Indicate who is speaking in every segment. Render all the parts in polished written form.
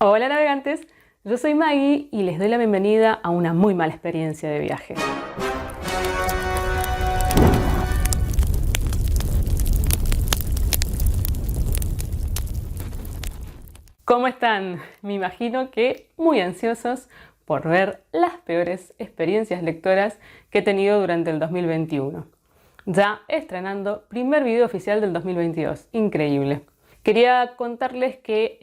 Speaker 1: Hola navegantes, yo soy Maggie y les doy la bienvenida a una muy mala experiencia de viaje. ¿Cómo están? Me imagino que muy ansiosos por ver las peores experiencias lectoras que he tenido durante el 2021. Ya estrenando primer video oficial del 2022. Increíble. Quería contarles que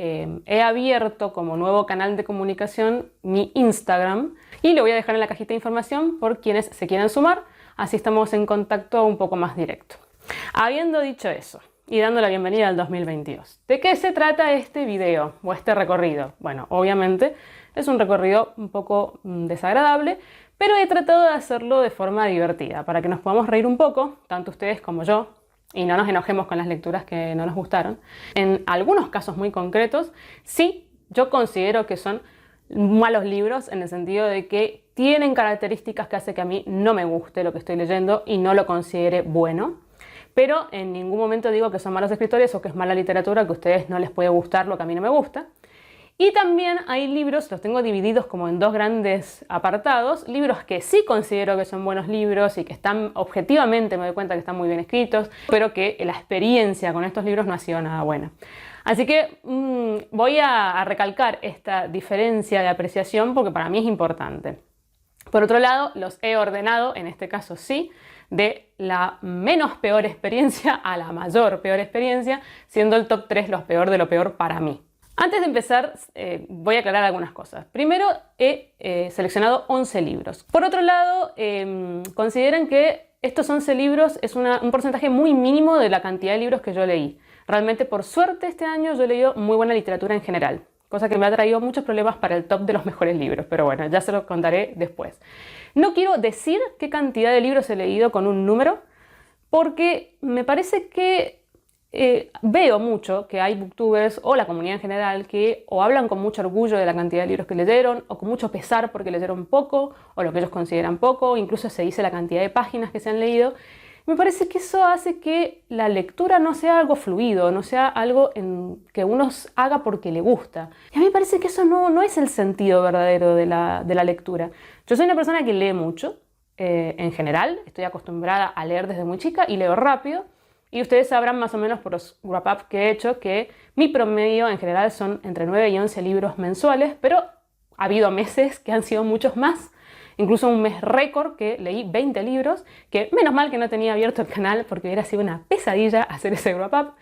Speaker 1: he abierto como nuevo canal de comunicación mi Instagram y lo voy a dejar en la cajita de información por quienes se quieran sumar, así estamos en contacto un poco más directo. Habiendo dicho eso y dando la bienvenida al 2022, ¿de qué se trata este video o este recorrido? Bueno, obviamente es un recorrido un poco desagradable, pero he tratado de hacerlo de forma divertida para que nos podamos reír un poco, tanto ustedes como yo, y no nos enojemos con las lecturas que no nos gustaron. En algunos casos muy concretos, sí, yo considero que son malos libros en el sentido de que tienen características que hacen que a mí no me guste lo que estoy leyendo y no lo considere bueno. Pero en ningún momento digo que son malos escritores o que es mala literatura, que a ustedes no les puede gustar lo que a mí no me gusta. Y también hay libros, los tengo divididos como en dos grandes apartados, libros que sí considero que son buenos libros y que están, objetivamente me doy cuenta que están muy bien escritos, pero que la experiencia con estos libros no ha sido nada buena. Así que voy a recalcar esta diferencia de apreciación porque para mí es importante. Por otro lado, los he ordenado, en este caso sí, de la menos peor experiencia a la mayor peor experiencia, siendo el top 3 lo peor de lo peor para mí. Antes de empezar, voy a aclarar algunas cosas. Primero, he seleccionado 11 libros. Por otro lado, consideren que estos 11 libros es un porcentaje muy mínimo de la cantidad de libros que yo leí. Realmente, por suerte, este año yo he leído muy buena literatura en general, cosa que me ha traído muchos problemas para el top de los mejores libros, pero bueno, ya se lo contaré después. No quiero decir qué cantidad de libros he leído con un número, porque me parece que veo mucho que hay booktubers o la comunidad en general que o hablan con mucho orgullo de la cantidad de libros que leyeron o con mucho pesar porque leyeron poco o lo que ellos consideran poco, incluso se dice la cantidad de páginas que se han leído. Me parece que eso hace que la lectura no sea algo fluido, no sea algo que uno haga porque le gusta. Y a mí me parece que eso no es el sentido verdadero de la lectura. Yo soy una persona que lee mucho, en general, estoy acostumbrada a leer desde muy chica y leo rápido. Y ustedes sabrán más o menos por los wrap-up que he hecho que mi promedio en general son entre 9 y 11 libros mensuales, pero ha habido meses que han sido muchos más. Incluso un mes récord que leí 20 libros, que menos mal que no tenía abierto el canal porque hubiera sido una pesadilla hacer ese wrap-up.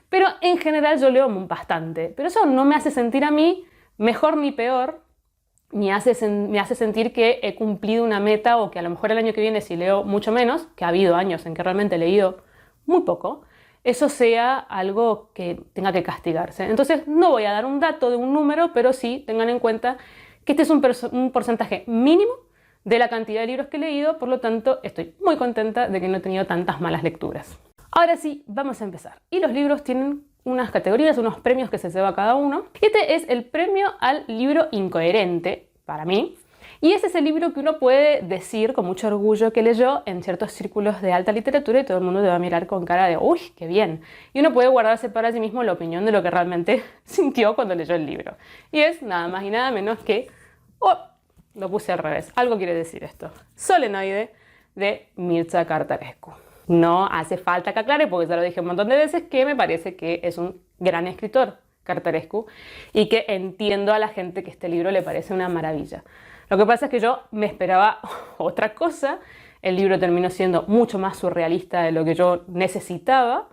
Speaker 1: Pero en general yo leo bastante. Pero eso no me hace sentir a mí mejor ni peor, me hace sentir que he cumplido una meta o que a lo mejor el año que viene si leo mucho menos, que ha habido años en que realmente he leído muy poco, eso sea algo que tenga que castigarse. Entonces no voy a dar un dato de un número, pero sí tengan en cuenta que este es un porcentaje mínimo de la cantidad de libros que he leído, por lo tanto estoy muy contenta de que no he tenido tantas malas lecturas. Ahora sí, vamos a empezar. Y los libros tienen unas categorías, unos premios que se lleva cada uno. Este es el premio al libro incoherente, para mí. Y ese es el libro que uno puede decir con mucho orgullo que leyó en ciertos círculos de alta literatura y todo el mundo te va a mirar con cara de ¡uy, qué bien! Y uno puede guardarse para sí mismo la opinión de lo que realmente sintió cuando leyó el libro. Y es nada más y nada menos que... ¡oh! Lo puse al revés. Algo quiere decir esto. Solenoide de Mircea Cărtărescu. No hace falta que aclare porque ya lo dije un montón de veces que me parece que es un gran escritor, Cărtărescu, y que entiendo a la gente que este libro le parece una maravilla. Lo que pasa es que yo me esperaba otra cosa, el libro terminó siendo mucho más surrealista de lo que yo necesitaba,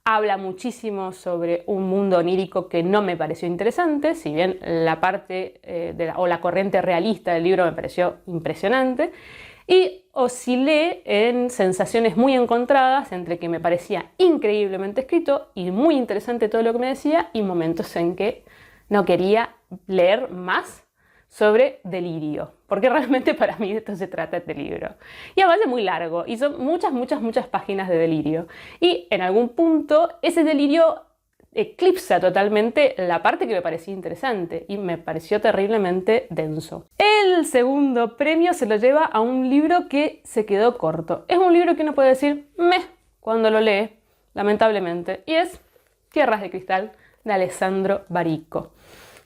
Speaker 1: habla muchísimo sobre un mundo onírico que no me pareció interesante, si bien la parte o la corriente realista del libro me pareció impresionante, y oscilé en sensaciones muy encontradas entre que me parecía increíblemente escrito y muy interesante todo lo que me decía y momentos en que no quería leer más sobre delirio, porque realmente para mí de esto se trata este libro. Y además es muy largo y son muchas páginas de delirio. Y en algún punto ese delirio eclipsa totalmente la parte que me parecía interesante y me pareció terriblemente denso. El segundo premio se lo lleva a un libro que se quedó corto. Es un libro que uno puede decir meh cuando lo lee, lamentablemente, y es Tierras de Cristal de Alessandro Baricco.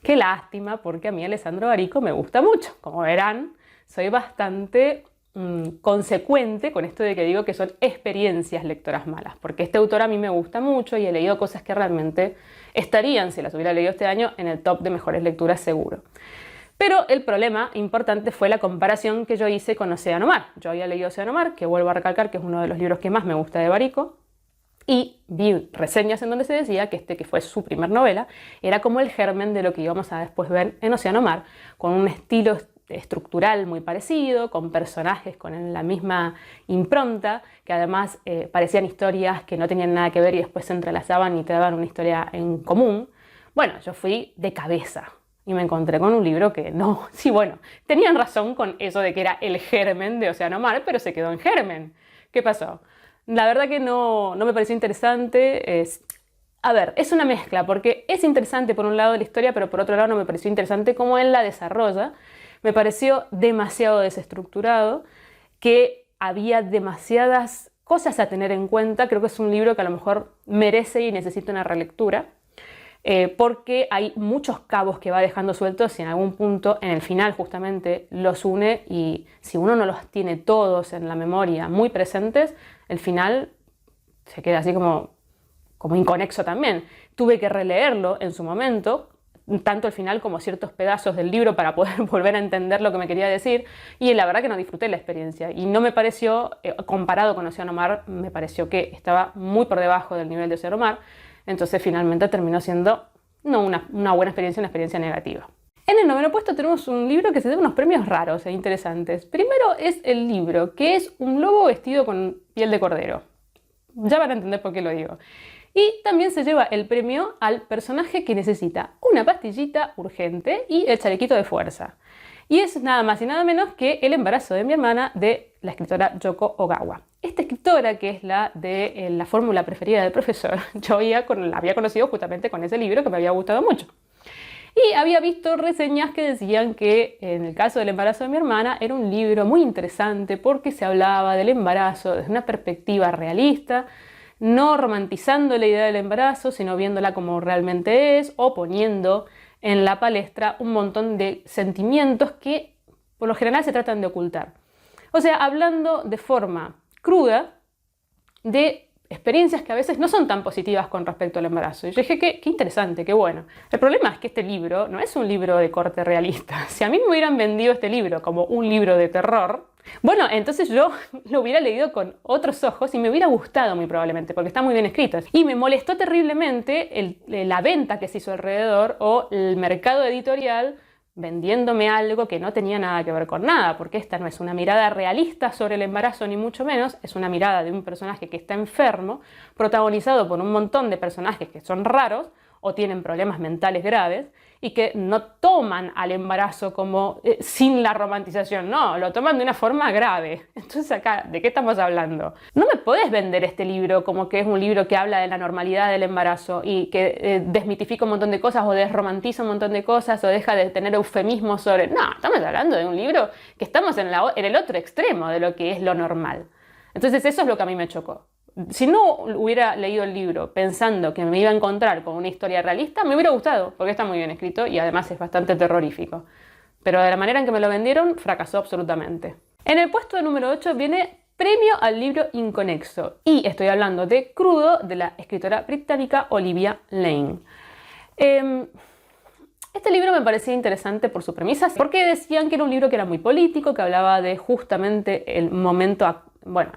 Speaker 1: Qué lástima, porque a mí Alessandro Barico me gusta mucho. Como verán, soy bastante consecuente con esto de que digo que son experiencias lectoras malas, porque este autor a mí me gusta mucho y he leído cosas que realmente estarían, si las hubiera leído este año, en el top de mejores lecturas seguro. Pero el problema importante fue la comparación que yo hice con Océano Mar. Yo había leído Océano Mar, que vuelvo a recalcar que es uno de los libros que más me gusta de Barico, y vi reseñas en donde se decía que este, que fue su primer novela, era como el germen de lo que íbamos a después ver en Océano Mar, con un estilo estructural muy parecido, con personajes con la misma impronta, que además parecían historias que no tenían nada que ver y después se entrelazaban y te daban una historia en común. Bueno, yo fui de cabeza y me encontré con un libro que no, sí, bueno, tenían razón con eso de que era el germen de Océano Mar, pero se quedó en germen. ¿Qué pasó? La verdad que no me pareció interesante. A ver, es una mezcla, porque es interesante por un lado la historia, pero por otro lado no me pareció interesante cómo él la desarrolla. Me pareció demasiado desestructurado, que había demasiadas cosas a tener en cuenta. Creo que es un libro que a lo mejor merece y necesita una relectura, porque hay muchos cabos que va dejando sueltos y en algún punto, en el final justamente, los une, y si uno no los tiene todos en la memoria muy presentes, el final se queda así como inconexo también. Tuve que releerlo en su momento, tanto el final como ciertos pedazos del libro para poder volver a entender lo que me quería decir, y la verdad que no disfruté la experiencia y no me pareció, comparado con Océano Mar, me pareció que estaba muy por debajo del nivel de Océano Mar, entonces finalmente terminó siendo no una buena experiencia, una experiencia negativa. En el noveno puesto tenemos un libro que se da unos premios raros e interesantes. Primero es el libro, que es un lobo vestido con piel de cordero. Ya van a entender por qué lo digo. Y también se lleva el premio al personaje que necesita una pastillita urgente y el chalequito de fuerza. Y es nada más y nada menos que El embarazo de mi hermana, de la escritora Yoko Ogawa. Esta escritora, que es la de la fórmula preferida del profesor, yo la había conocido justamente con ese libro que me había gustado mucho. Y había visto reseñas que decían que en el caso del embarazo de mi hermana era un libro muy interesante porque se hablaba del embarazo desde una perspectiva realista, no romantizando la idea del embarazo, sino viéndola como realmente es, o poniendo en la palestra un montón de sentimientos que por lo general se tratan de ocultar. O sea, hablando de forma cruda de experiencias que a veces no son tan positivas con respecto al embarazo. Y yo dije, qué interesante, qué bueno. El problema es que este libro no es un libro de corte realista. Si a mí me hubieran vendido este libro como un libro de terror, bueno, entonces yo lo hubiera leído con otros ojos y me hubiera gustado muy probablemente, porque está muy bien escrito. Y me molestó terriblemente la venta que se hizo alrededor, o el mercado editorial vendiéndome algo que no tenía nada que ver con nada, porque esta no es una mirada realista sobre el embarazo, ni mucho menos, es una mirada de un personaje que está enfermo, protagonizado por un montón de personajes que son raros o tienen problemas mentales graves y que no toman al embarazo como sin la romantización, no, lo toman de una forma grave. Entonces acá, ¿de qué estamos hablando? No me podés vender este libro como que es un libro que habla de la normalidad del embarazo y que desmitifica un montón de cosas o desromantiza un montón de cosas o deja de tener eufemismos sobre... No, estamos hablando de un libro que estamos en el otro extremo de lo que es lo normal. Entonces eso es lo que a mí me chocó. Si no hubiera leído el libro pensando que me iba a encontrar con una historia realista, me hubiera gustado, porque está muy bien escrito y además es bastante terrorífico. Pero de la manera en que me lo vendieron, fracasó absolutamente. En el puesto número 8 viene Premio al libro inconexo. Y estoy hablando de Crudo, de la escritora británica Olivia Lane. Este libro me parecía interesante por su premisa, porque decían que era un libro que era muy político, que hablaba de justamente el momento,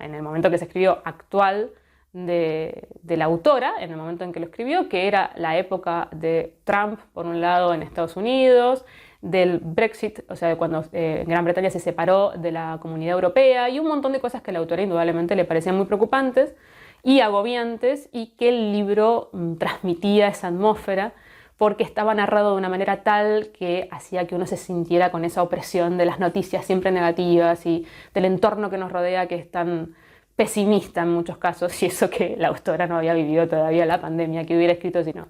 Speaker 1: en el momento que se escribió actual de la autora, en el momento en que lo escribió, que era la época de Trump, por un lado, en Estados Unidos, del Brexit, o sea, cuando Gran Bretaña se separó de la Comunidad Europea, y un montón de cosas que a la autora indudablemente le parecían muy preocupantes y agobiantes, y que el libro transmitía esa atmósfera porque estaba narrado de una manera tal que hacía que uno se sintiera con esa opresión de las noticias siempre negativas y del entorno que nos rodea, que es tan pesimista en muchos casos, y eso que la autora no había vivido todavía la pandemia, que hubiera escrito si no.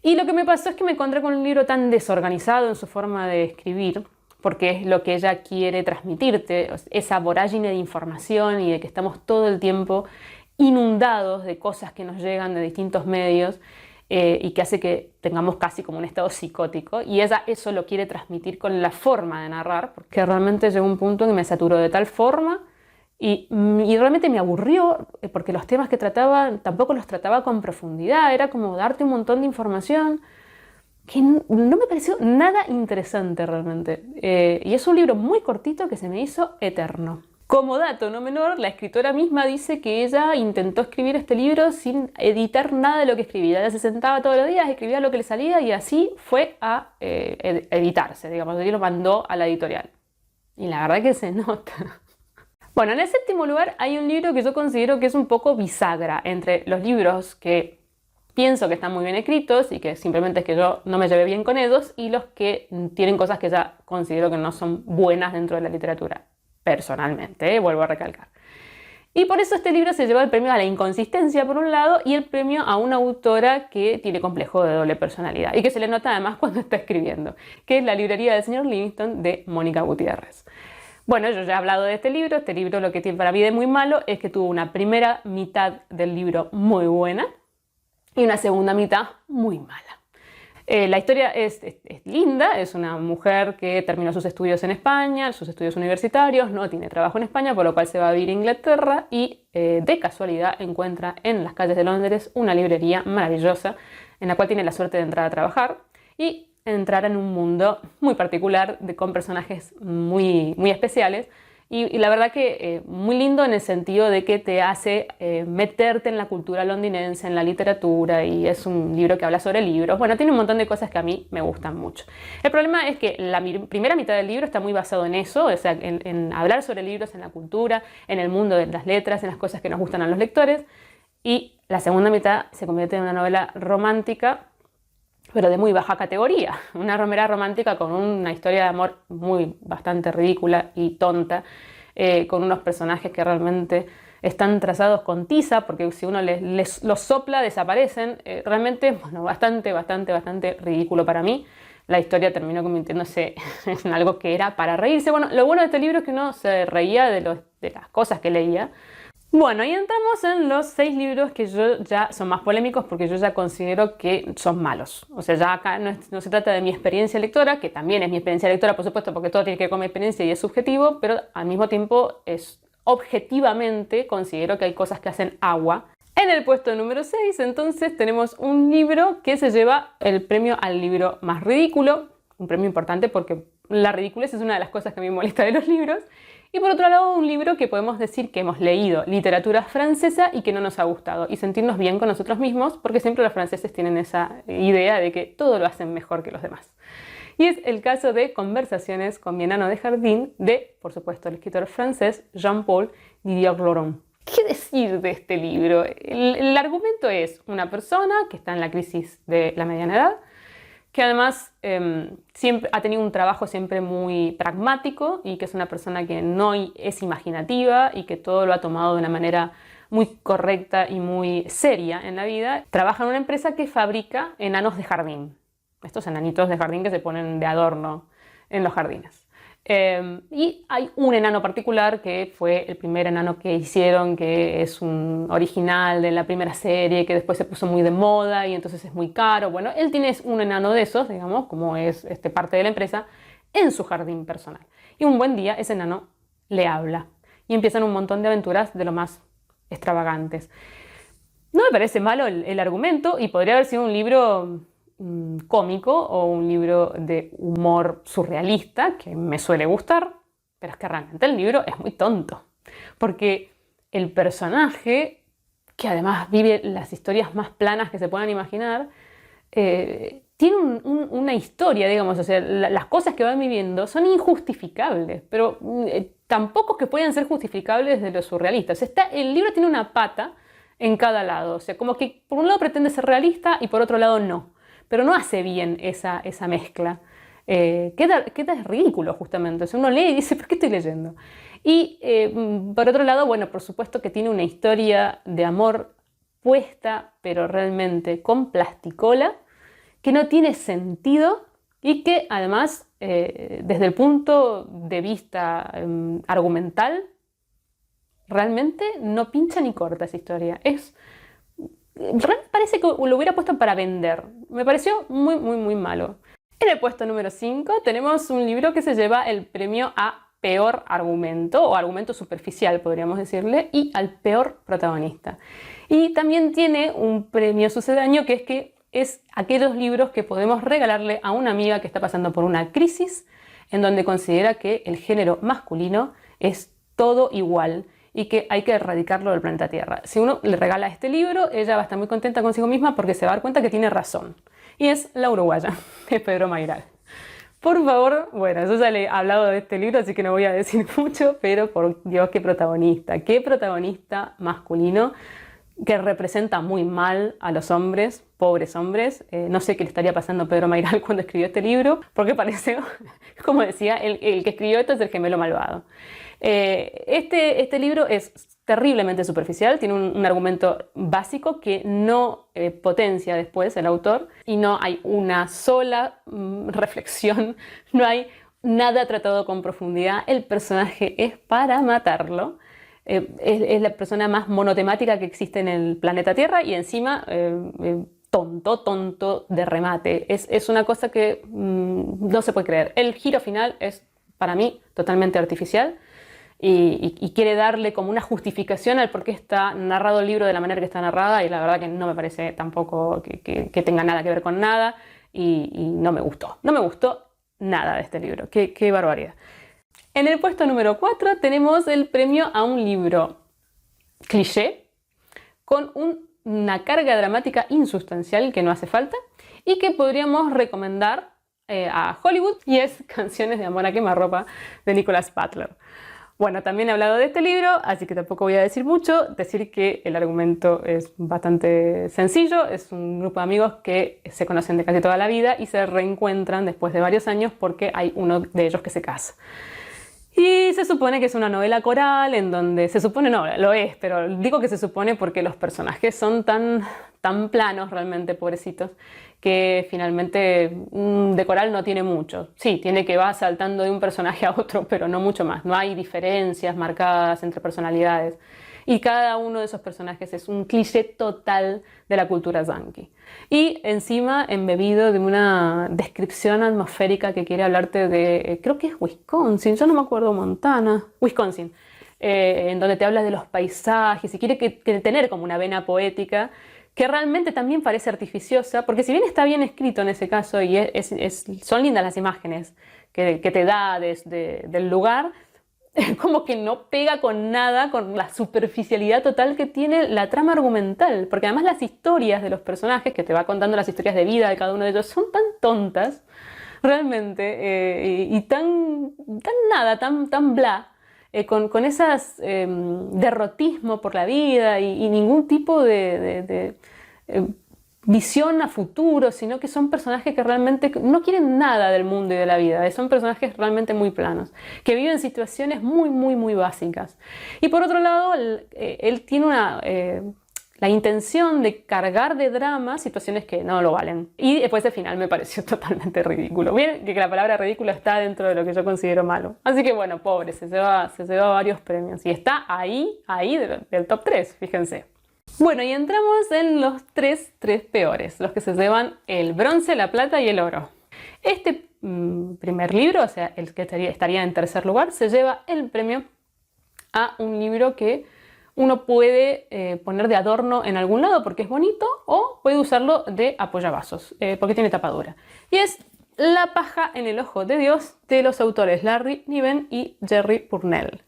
Speaker 1: Y lo que me pasó es que me encontré con un libro tan desorganizado en su forma de escribir, porque es lo que ella quiere transmitirte, esa vorágine de información y de que estamos todo el tiempo inundados de cosas que nos llegan de distintos medios, y que hace que tengamos casi como un estado psicótico. Y ella eso lo quiere transmitir con la forma de narrar, porque realmente llegó un punto en que me saturó de tal forma y realmente me aburrió, porque los temas que trataba tampoco los trataba con profundidad, era como darte un montón de información que no me pareció nada interesante realmente. Y es un libro muy cortito que se me hizo eterno. Como dato no menor, la escritora misma dice que ella intentó escribir este libro sin editar nada de lo que escribía. Ella se sentaba todos los días, escribía lo que le salía y así fue a editarse, digamos. Y lo mandó a la editorial. Y la verdad que se nota. Bueno, en el séptimo lugar hay un libro que yo considero que es un poco bisagra entre los libros que pienso que están muy bien escritos y que simplemente es que yo no me llevé bien con ellos y los que tienen cosas que ya considero que no son buenas dentro de la literatura, personalmente, vuelvo a recalcar. Y por eso este libro se lleva el premio a la inconsistencia por un lado y el premio a una autora que tiene complejo de doble personalidad y que se le nota además cuando está escribiendo, que es La librería del señor Livingstone de Mónica Gutiérrez. Bueno, yo ya he hablado de este libro lo que tiene para mí de muy malo es que tuvo una primera mitad del libro muy buena y una segunda mitad muy mala. La historia es linda, es una mujer que terminó sus estudios en España, sus estudios universitarios, no tiene trabajo en España, por lo cual se va a vivir a Inglaterra y de casualidad encuentra en las calles de Londres una librería maravillosa en la cual tiene la suerte de entrar a trabajar y entrar en un mundo muy particular con personajes muy, muy especiales y la verdad que muy lindo en el sentido de que te hace meterte en la cultura londinense, en la literatura y es un libro que habla sobre libros. Bueno, tiene un montón de cosas que a mí me gustan mucho. El problema es que la primera mitad del libro está muy basado en eso, o sea, en hablar sobre libros, en la cultura, en el mundo de las letras, en las cosas que nos gustan a los lectores y la segunda mitad se convierte en una novela romántica pero de muy baja categoría. Una romera romántica con una historia de amor bastante ridícula y tonta, con unos personajes que realmente están trazados con tiza, porque si uno los sopla desaparecen. Realmente, bueno, bastante ridículo para mí. La historia terminó convirtiéndose en algo que era para reírse. Bueno, lo bueno de este libro es que uno se reía de las cosas que leía. Bueno, y entramos en los 6 libros que yo ya son más polémicos porque yo ya considero que son malos. O sea, ya acá no se trata de mi experiencia lectora, que también es mi experiencia lectora, por supuesto, porque todo tiene que ver con mi experiencia y es subjetivo, pero al mismo tiempo objetivamente considero que hay cosas que hacen agua. En el puesto número 6, entonces, tenemos un libro que se lleva el premio al libro más ridículo, un premio importante porque la ridiculez es una de las cosas que a mí me molesta de los libros. Y por otro lado, un libro que podemos decir que hemos leído literatura francesa y que no nos ha gustado y sentirnos bien con nosotros mismos porque siempre los franceses tienen esa idea de que todo lo hacen mejor que los demás. Y es el caso de Conversaciones con mi enano de jardín de, por supuesto, el escritor francés Jean-Paul Didier-Laurent. ¿Qué decir de este libro? El argumento es una persona que está en la crisis de la mediana edad, que además siempre ha tenido un trabajo siempre muy pragmático y que es una persona que no es imaginativa y que todo lo ha tomado de una manera muy correcta y muy seria en la vida. Trabaja en una empresa que fabrica enanos de jardín, estos enanitos de jardín que se ponen de adorno en los jardines. Y hay un enano particular que fue el primer enano que hicieron, que es un original de la primera serie, que después se puso muy de moda y entonces es muy caro. Bueno, él tiene un enano de esos, digamos, como es parte de la empresa, en su jardín personal. Y un buen día ese enano le habla y empiezan un montón de aventuras de lo más extravagantes. No me parece malo el argumento y podría haber sido un libro cómico o un libro de humor surrealista que me suele gustar, pero es que realmente el libro es muy tonto porque el personaje, que además vive las historias más planas que se puedan imaginar, tiene una historia, digamos, o sea, las cosas que van viviendo son injustificables, pero tampoco que puedan ser justificables desde lo surrealista. O sea, el libro tiene una pata en cada lado, o sea, como que por un lado pretende ser realista y por otro lado no. Pero no hace bien esa mezcla. Queda ridículo justamente. O sea, uno lee y dice, ¿por qué estoy leyendo? Y por otro lado, bueno, por supuesto que tiene una historia de amor puesta, pero realmente con plasticola, que no tiene sentido y que además, desde el punto de vista argumental, realmente no pincha ni corta esa historia. Es realmente parece que lo hubiera puesto para vender. Me pareció muy, muy, muy malo. En el puesto número 5 tenemos un libro que se lleva el premio a peor argumento, o argumento superficial podríamos decirle, y al peor protagonista. Y también tiene un premio sucedáneo, que es aquellos libros que podemos regalarle a una amiga que está pasando por una crisis en donde considera que el género masculino es todo igual y que hay que erradicarlo del planeta Tierra. Si uno le regala este libro, ella va a estar muy contenta consigo misma porque se va a dar cuenta que tiene razón. Y es La Uruguaya, de Pedro Mayral. Por favor, bueno, yo ya le he hablado de este libro, así que no voy a decir mucho, pero por Dios, qué protagonista masculino que representa muy mal a los hombres, pobres hombres. No sé qué le estaría pasando a Pedro Mayral cuando escribió este libro, porque parece, como decía, el que escribió esto es el gemelo malvado. Este libro es terriblemente superficial, tiene un argumento básico que no potencia después el autor, y no hay una sola reflexión, no hay nada tratado con profundidad. El personaje es para matarlo. Es la persona más monotemática que existe en el planeta Tierra, y encima tonto de remate. Es una cosa que no se puede creer. El giro final es, para mí, totalmente artificial, y quiere darle como una justificación al por qué está narrado el libro de la manera que está narrada, y la verdad que no me parece tampoco que tenga nada que ver con nada, y no me gustó. No me gustó nada de este libro. Qué barbaridad. En el puesto número 4 tenemos el premio a un libro cliché con una carga dramática insustancial que no hace falta y que podríamos recomendar a Hollywood, y es Canciones de amor a quemarropa de Nicholas Butler. Bueno, también he hablado de este libro, así que tampoco voy a decir mucho. Decir que el argumento es bastante sencillo. Es un grupo de amigos que se conocen de casi toda la vida y se reencuentran después de varios años porque hay uno de ellos que se casa. Y se supone que es una novela coral en donde, se supone, no, lo es, pero digo que se supone porque los personajes son tan planos realmente, pobrecitos, que finalmente de coral no tiene mucho. Sí, tiene que va saltando de un personaje a otro, pero no mucho más. No hay diferencias marcadas entre personalidades. Y cada uno de esos personajes es un cliché total de la cultura yankee. Y encima embebido de una descripción atmosférica que quiere hablarte de, creo que es Wisconsin, yo no me acuerdo, Montana, Wisconsin, en donde te habla de los paisajes y quiere tener como una vena poética que realmente también parece artificiosa, porque si bien está bien escrito en ese caso y son lindas las imágenes que te da del lugar, como que no pega con nada, con la superficialidad total que tiene la trama argumental, porque además las historias de los personajes, que te va contando las historias de vida de cada uno de ellos, son tan tontas, realmente, y tan nada, tan bla, con esas derrotismo por la vida y ningún tipo de visión a futuro, sino que son personajes que realmente no quieren nada del mundo y de la vida. Son personajes realmente muy planos, que viven situaciones muy, muy, muy básicas. Y por otro lado, él tiene la intención de cargar de drama situaciones que no lo valen. Y después el final me pareció totalmente ridículo. Bien, que la palabra ridículo está dentro de lo que yo considero malo. Así que bueno, pobre, se lleva varios premios. Y está ahí del top 3, fíjense. Bueno, y entramos en los tres peores, los que se llevan el bronce, la plata y el oro. Este primer libro, o sea, el que estaría en tercer lugar, se lleva el premio a un libro que uno puede poner de adorno en algún lado porque es bonito, o puede usarlo de apoyavasos porque tiene tapadura. Y es La paja en el ojo de Dios, de los autores Larry Niven y Jerry Pournelle.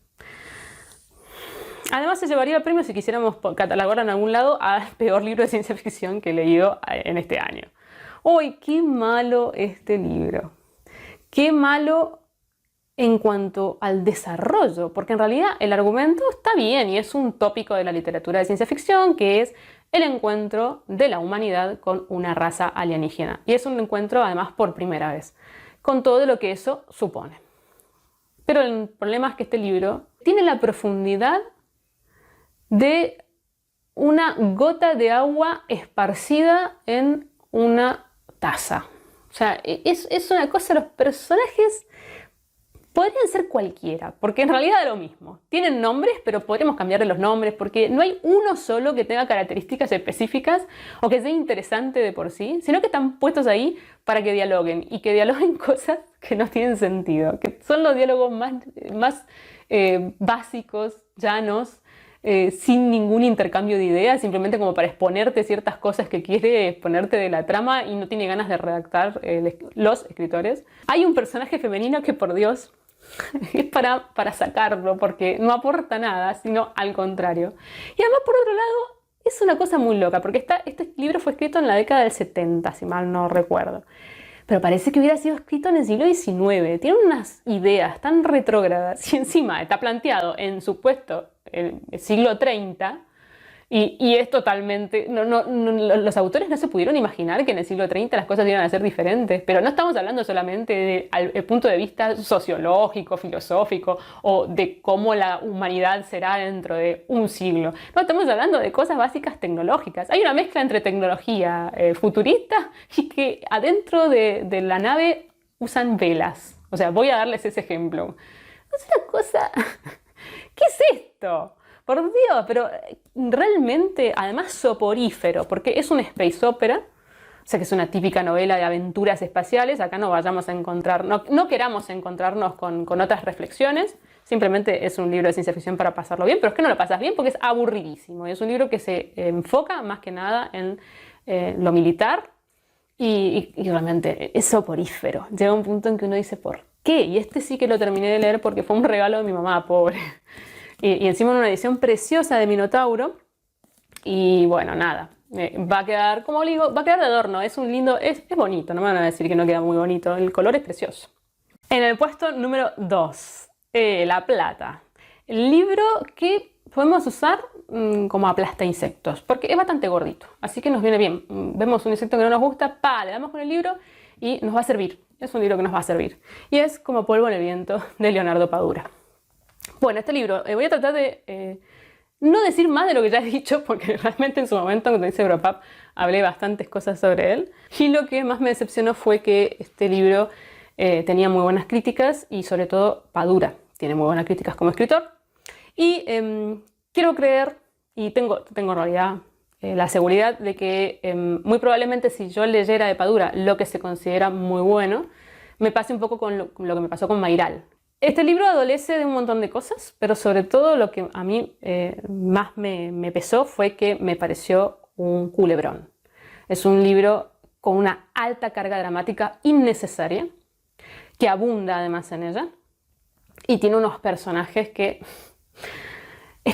Speaker 1: Además se llevaría el premio, si quisiéramos catalogarlo en algún lado, al peor libro de ciencia ficción que he leído en este año. ¡Uy, qué malo este libro! ¡Qué malo en cuanto al desarrollo! Porque en realidad el argumento está bien y es un tópico de la literatura de ciencia ficción, que es el encuentro de la humanidad con una raza alienígena. Y es un encuentro además por primera vez, con todo lo que eso supone. Pero el problema es que este libro tiene la profundidad de una gota de agua esparcida en una taza. O sea, es una cosa, los personajes podrían ser cualquiera, porque en realidad da lo mismo. Tienen nombres, pero podremos cambiarle los nombres, porque no hay uno solo que tenga características específicas o que sea interesante de por sí, sino que están puestos ahí para que dialoguen, y que dialoguen cosas que no tienen sentido, que son los diálogos más básicos, llanos, sin ningún intercambio de ideas, simplemente como para exponerte ciertas cosas que quiere exponerte de la trama y no tiene ganas de redactar los escritores. Hay un personaje femenino que, por Dios, es para sacarlo, porque no aporta nada, sino al contrario. Y además, por otro lado, es una cosa muy loca, porque este libro fue escrito en la década del 70, si mal no recuerdo. Pero parece que hubiera sido escrito en el siglo XIX. Tiene unas ideas tan retrógradas y encima está planteado en supuesto el siglo 30 y es totalmente... los autores no se pudieron imaginar que en el siglo 30 las cosas iban a ser diferentes. Pero no estamos hablando solamente del punto de vista sociológico, filosófico o de cómo la humanidad será dentro de un siglo. No, estamos hablando de cosas básicas tecnológicas. Hay una mezcla entre tecnología futurista y que adentro de la nave usan velas. O sea, voy a darles ese ejemplo. Es una cosa... ¿Qué es esto? Por Dios, pero realmente, además soporífero, porque es una space opera, o sea que es una típica novela de aventuras espaciales. Acá no vayamos a encontrar, no queramos encontrarnos con otras reflexiones, simplemente es un libro de ciencia ficción para pasarlo bien, pero es que no lo pasas bien porque es aburridísimo. Es un libro que se enfoca más que nada en lo militar y realmente es soporífero. Llega un punto en que uno dice, ¿por qué? Y este sí que lo terminé de leer porque fue un regalo de mi mamá, pobre. Y encima en una edición preciosa de Minotauro. Y bueno, nada, va a quedar, como digo, va a quedar de adorno. Es un lindo, es bonito, no me van a decir que no queda muy bonito. El color es precioso. En el puesto número 2, La Plata. El libro que podemos usar como aplasta insectos, porque es bastante gordito. Así que nos viene bien. Vemos un insecto que no nos gusta, le damos con el libro y nos va a servir. Es un libro que nos va a servir. Y es Como polvo en el viento, de Leonardo Padura. Bueno, este libro, voy a tratar de no decir más de lo que ya he dicho, porque realmente en su momento, cuando hice Europap, hablé bastantes cosas sobre él. Y lo que más me decepcionó fue que este libro tenía muy buenas críticas y sobre todo Padura tiene muy buenas críticas como escritor. Y quiero creer, y tengo en realidad la seguridad de que muy probablemente si yo leyera de Padura lo que se considera muy bueno, me pase un poco con lo que me pasó con Mayral. Este libro adolece de un montón de cosas, pero sobre todo lo que a mí más me pesó fue que me pareció un culebrón. Es un libro con una alta carga dramática innecesaria, que abunda además en ella, y tiene unos personajes que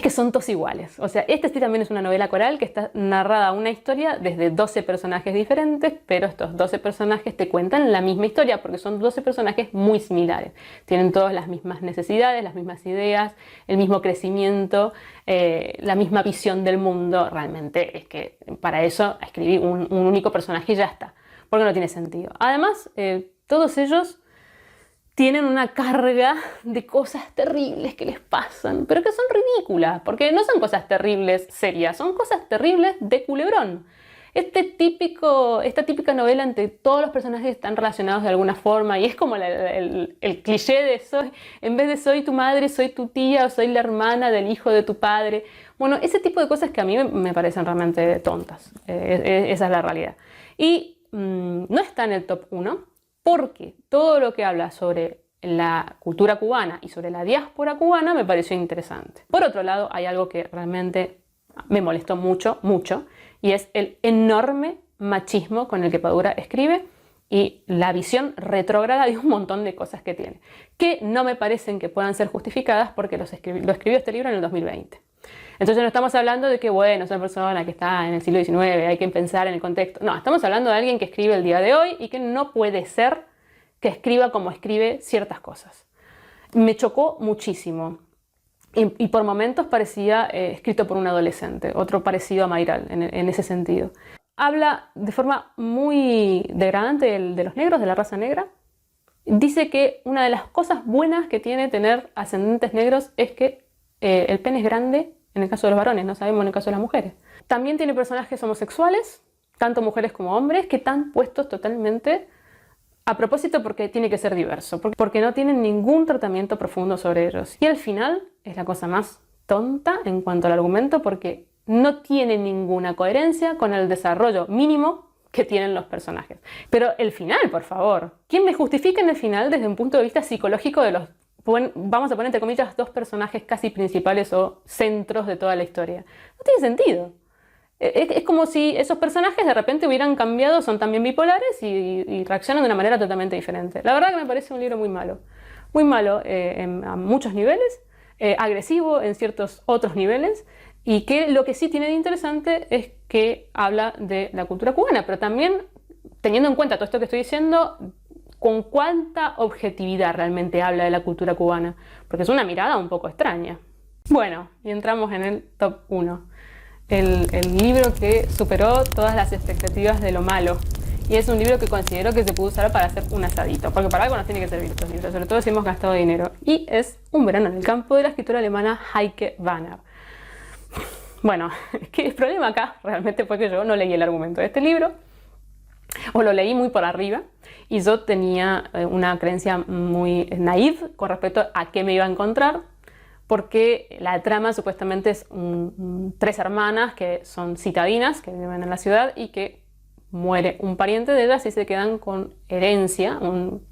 Speaker 1: son todos iguales. O sea, sí también es una novela coral que está narrada una historia desde 12 personajes diferentes, pero estos 12 personajes te cuentan la misma historia porque son 12 personajes muy similares. Tienen todas las mismas necesidades, las mismas ideas, el mismo crecimiento, la misma visión del mundo. Realmente es que para eso escribí un único personaje y ya está, porque no tiene sentido. Además, todos ellos tienen una carga de cosas terribles que les pasan, pero que son ridículas, porque no son cosas terribles serias, son cosas terribles de culebrón. Esta típica novela entre todos los personajes están relacionados de alguna forma y es como el cliché de en vez de soy tu madre, soy tu tía o soy la hermana del hijo de tu padre. Bueno, ese tipo de cosas que a mí me parecen realmente tontas. Esa es la realidad. Y no está en el top 1. Porque todo lo que habla sobre la cultura cubana y sobre la diáspora cubana me pareció interesante. Por otro lado, hay algo que realmente me molestó mucho, y es el enorme machismo con el que Padura escribe y la visión retrógrada de un montón de cosas que tiene, que no me parecen que puedan ser justificadas porque lo escribió este libro en el 2020. Entonces no estamos hablando de que, bueno, es una persona que está en el siglo XIX, hay que pensar en el contexto. No, estamos hablando de alguien que escribe el día de hoy y que no puede ser que escriba como escribe ciertas cosas. Me chocó muchísimo y por momentos parecía escrito por un adolescente, otro parecido a Mayral en ese sentido. Habla de forma muy degradante de los negros, de la raza negra. Dice que una de las cosas buenas que tiene tener ascendentes negros es que el pene es grande en el caso de los varones, no sabemos en el caso de las mujeres. También tiene personajes homosexuales, tanto mujeres como hombres, que están puestos totalmente A propósito, porque tiene que ser diverso, porque no tienen ningún tratamiento profundo sobre ellos. Y al final es la cosa más tonta en cuanto al argumento, porque no tiene ninguna coherencia con el desarrollo mínimo que tienen los personajes. Pero el final, por favor. ¿Quién me justifica en el final desde un punto de vista psicológico de los, vamos a poner entre comillas, dos personajes casi principales o centros de toda la historia? No tiene sentido. Es como si esos personajes de repente hubieran cambiado, son también bipolares y reaccionan de una manera totalmente diferente. La verdad que me parece un libro muy malo. Muy malo a muchos niveles, agresivo en ciertos otros niveles, y que lo que sí tiene de interesante es que habla de la cultura cubana, pero también teniendo en cuenta todo esto que estoy diciendo, con cuánta objetividad realmente habla de la cultura cubana, porque es una mirada un poco extraña. Bueno, y entramos en el top 1. El libro que superó todas las expectativas de lo malo. Y es un libro que considero que se puede usar para hacer un asadito, porque para algo nos tiene que servir estos libros, sobre todo si hemos gastado dinero. Y es Un verano en el campo, de la escritora alemana Heike Wanner. Bueno, es que el problema acá realmente fue que yo no leí el argumento de este libro, o lo leí muy por arriba, y yo tenía una creencia muy naive con respecto a qué me iba a encontrar, porque la trama supuestamente es tres hermanas que son citadinas, que viven en la ciudad y que muere un pariente de ellas y se quedan con herencia,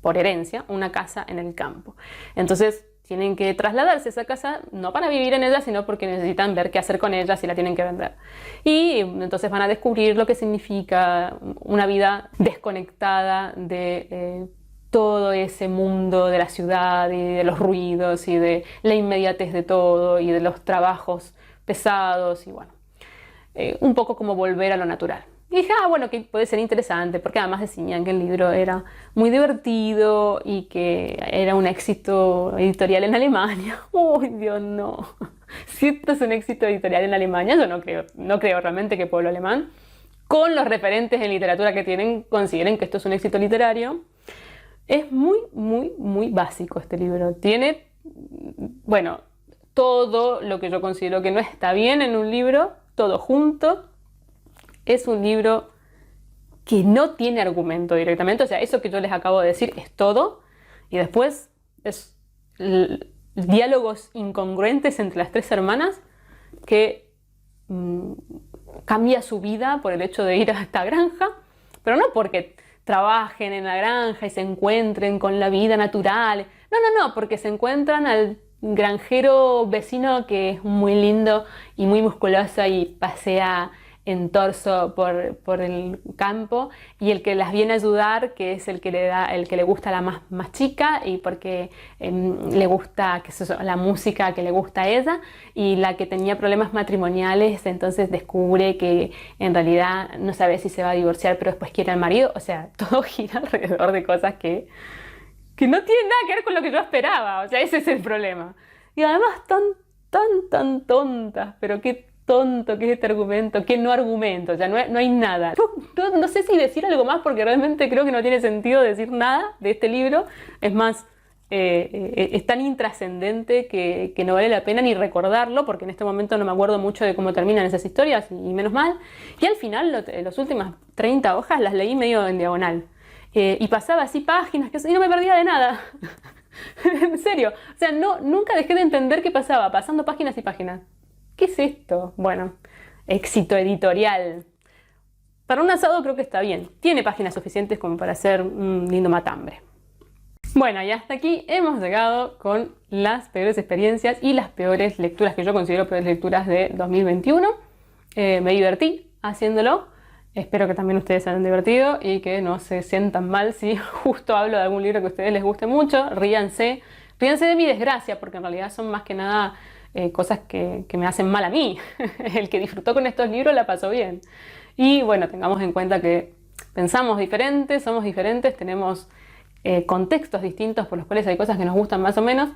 Speaker 1: por herencia, una casa en el campo. Entonces tienen que trasladarse a esa casa, no para vivir en ella, sino porque necesitan ver qué hacer con ella si la tienen que vender. Y entonces van a descubrir lo que significa una vida desconectada de todo ese mundo de la ciudad y de los ruidos y de la inmediatez de todo y de los trabajos pesados y bueno, un poco como volver a lo natural. Y dije, bueno, que puede ser interesante, porque además decían que el libro era muy divertido y que era un éxito editorial en Alemania. ¡Uy, Dios, no! Si esto es un éxito editorial en Alemania, yo no creo realmente que pueblo alemán, con los referentes en literatura que tienen, consideren que esto es un éxito literario. Es muy, muy, muy básico este libro. Tiene, bueno, todo lo que yo considero que no está bien en un libro, todo junto. Es un libro que no tiene argumento directamente, o sea, eso que yo les acabo de decir es todo, y después es diálogos incongruentes entre las tres hermanas que cambia su vida por el hecho de ir a esta granja, pero no porque trabajen en la granja y se encuentren con la vida natural, no, porque se encuentran al granjero vecino que es muy lindo y muy musculoso y pasea en torso por el campo, y el que las viene a ayudar, que es el que le gusta a la más chica y porque le gusta la música que le gusta a ella, y la que tenía problemas matrimoniales entonces descubre que en realidad no sabe si se va a divorciar pero después quiere al marido. O sea, todo gira alrededor de cosas que no tienen nada que ver con lo que yo esperaba. O sea, ese es el problema. Y además tan tontas, pero qué tonto que es este argumento, que no argumento, o sea, no hay nada. No sé si decir algo más porque realmente creo que no tiene sentido decir nada de este libro. Es más, es tan intrascendente que no vale la pena ni recordarlo, porque en este momento no me acuerdo mucho de cómo terminan esas historias, y menos mal. Y al final, las últimas 30 hojas las leí medio en diagonal. Y pasaba así páginas y no me perdía de nada. En serio, o sea, nunca dejé de entender qué pasaba, pasando páginas y páginas. ¿Qué es esto? Bueno, éxito editorial. Para un asado creo que está bien. Tiene páginas suficientes como para hacer un lindo matambre. Bueno, y hasta aquí hemos llegado con las peores experiencias y las peores lecturas que yo considero peores lecturas de 2021. Me divertí haciéndolo. Espero que también ustedes se hayan divertido y que no se sientan mal si justo hablo de algún libro que a ustedes les guste mucho. Ríanse de mi desgracia, porque en realidad son más que nada cosas que me hacen mal a mí. El que disfrutó con estos libros la pasó bien. Y bueno, tengamos en cuenta que pensamos diferentes, somos diferentes, tenemos contextos distintos por los cuales hay cosas que nos gustan más o menos,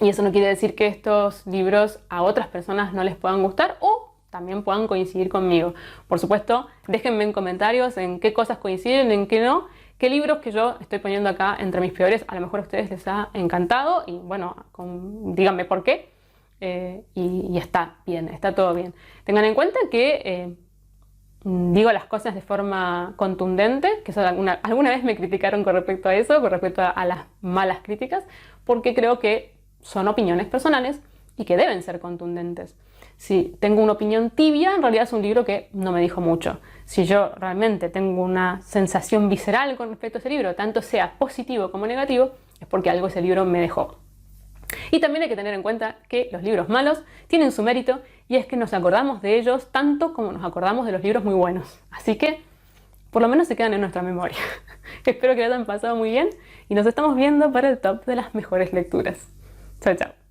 Speaker 1: y eso no quiere decir que estos libros a otras personas no les puedan gustar o también puedan coincidir conmigo. Por supuesto, déjenme en comentarios en qué cosas coinciden, en qué no, qué libros que yo estoy poniendo acá entre mis peores a lo mejor a ustedes les ha encantado, y bueno, díganme por qué. Y está bien, está todo bien. Tengan en cuenta que digo las cosas de forma contundente, que eso alguna vez me criticaron con respecto a eso, con respecto a las malas críticas, porque creo que son opiniones personales y que deben ser contundentes. Si tengo una opinión tibia, en realidad es un libro que no me dijo mucho. Si yo realmente tengo una sensación visceral con respecto a ese libro, tanto sea positivo como negativo, es porque algo ese libro me dejó. Y también hay que tener en cuenta que los libros malos tienen su mérito y es que nos acordamos de ellos tanto como nos acordamos de los libros muy buenos. Así que por lo menos se quedan en nuestra memoria. Espero que lo hayan pasado muy bien y nos estamos viendo para el top de las mejores lecturas. Chao, chao.